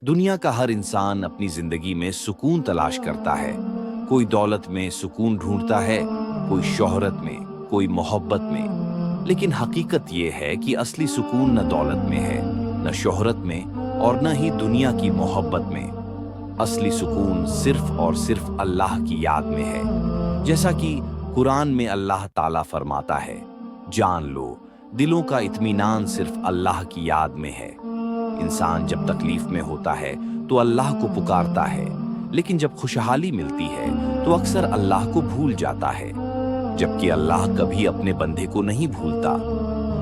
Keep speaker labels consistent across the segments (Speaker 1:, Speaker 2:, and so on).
Speaker 1: दुनिया का हर इंसान अपनी जिंदगी में सुकून तलाश करता है। कोई दौलत में सुकून ढूंढता है, कोई शोहरत में, कोई मोहब्बत में। लेकिन हकीकत ये है कि असली सुकून न दौलत में है, न शोहरत में, और न ही दुनिया की मोहब्बत में। असली सुकून सिर्फ और सिर्फ अल्लाह की याद में है। जैसा कि कुरान में अल्लाह ताला फरमाता है, जान लो दिलों का इत्मीनान सिर्फ अल्लाह की याद में है। इंसान जब तकलीफ में होता है तो अल्लाह को पुकारता है, लेकिन जब खुशहाली मिलती है तो अक्सर अल्लाह को भूल जाता है। जबकि अल्लाह कभी अपने बंदे को नहीं भूलता,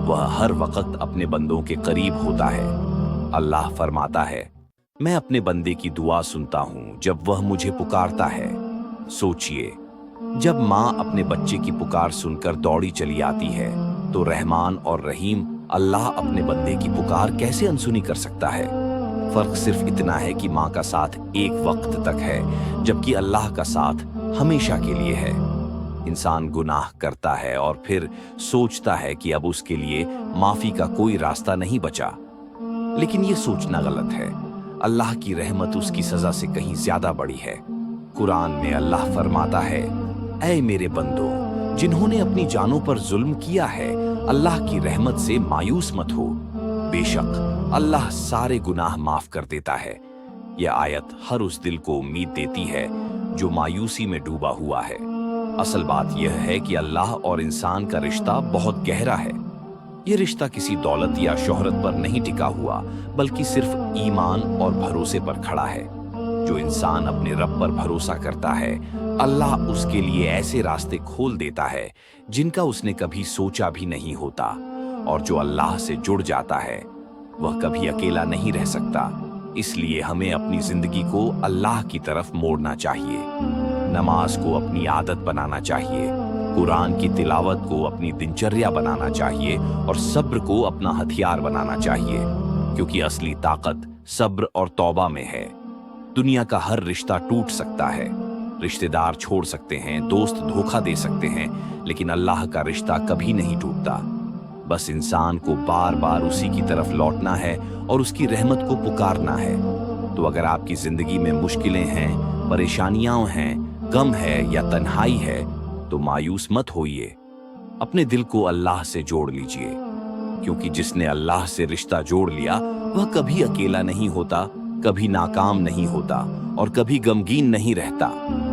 Speaker 1: वह हर वक्त अपने बंदों के करीब होता है। अल्लाह फरमाता है, मैं अपने बंदे की दुआ सुनता हूँ जब वह मुझे पुकारता है। सोचिए, जब माँ अपने बच्चे की पुकार सुनकर दौड़ी चली आती है तो रहमान और रहीम अल्लाह अपने बंदे की पुकार कैसे अनसुनी कर सकता है। फर्क सिर्फ इतना है कि माँ का साथ एक वक्त तक है, जबकि अल्लाह का साथ हमेशा के लिए है। इंसान गुनाह करता है और फिर सोचता है कि अब उसके लिए माफी का कोई रास्ता नहीं बचा, लेकिन ये सोचना गलत है। अल्लाह की रहमत उसकी सजा से कहीं ज्यादा बड़ी है। कुरान में अल्लाह फरमाता है, ऐ मेरे बंदो, जिन्होंने अपनी जानों पर जुल्म किया है, अल्लाह की रहमत से मायूस मत हो। बेशक अल्लाह सारे गुनाह माफ कर देता है। यह आयत हर उस दिल को उम्मीद देती है जो मायूसी में डूबा हुआ है। असल बात यह है कि अल्लाह और इंसान का रिश्ता बहुत गहरा है। यह रिश्ता किसी दौलत या शोहरत पर नहीं टिका हुआ, बल्कि सिर्फ ईमान और भरोसे पर खड़ा है। जो इंसान अपने रब पर भरोसा करता है, अल्लाह उसके लिए ऐसे रास्ते खोल देता है जिनका उसने कभी सोचा भी नहीं होता। और जो अल्लाह से जुड़ जाता है, वह कभी अकेला नहीं रह सकता। इसलिए हमें अपनी जिंदगी को अल्लाह की तरफ मोड़ना चाहिए। नमाज को अपनी आदत बनाना चाहिए, कुरान की तिलावत को अपनी दिनचर्या बनाना चाहिए, और सब्र को अपना हथियार बनाना चाहिए, क्योंकि असली ताकत सब्र और तौबा में है। दुनिया का हर रिश्ता टूट सकता है, रिश्तेदार छोड़ सकते हैं, दोस्त धोखा दे सकते हैं, लेकिन अल्लाह का रिश्ता कभी नहीं टूटता। बस इंसान को बार बार उसी की तरफ लौटना है और उसकी रहमत को पुकारना है। तो अगर आपकी जिंदगी में मुश्किलें हैं, परेशानियां हैं, गम है या तन्हाई है, तो मायूस मत होइए। अपने दिल को अल्लाह से जोड़ लीजिए, क्योंकि जिसने अल्लाह से रिश्ता जोड़ लिया वह कभी अकेला नहीं होता, कभी नाकाम नहीं होता, और कभी गमगीन नहीं रहता।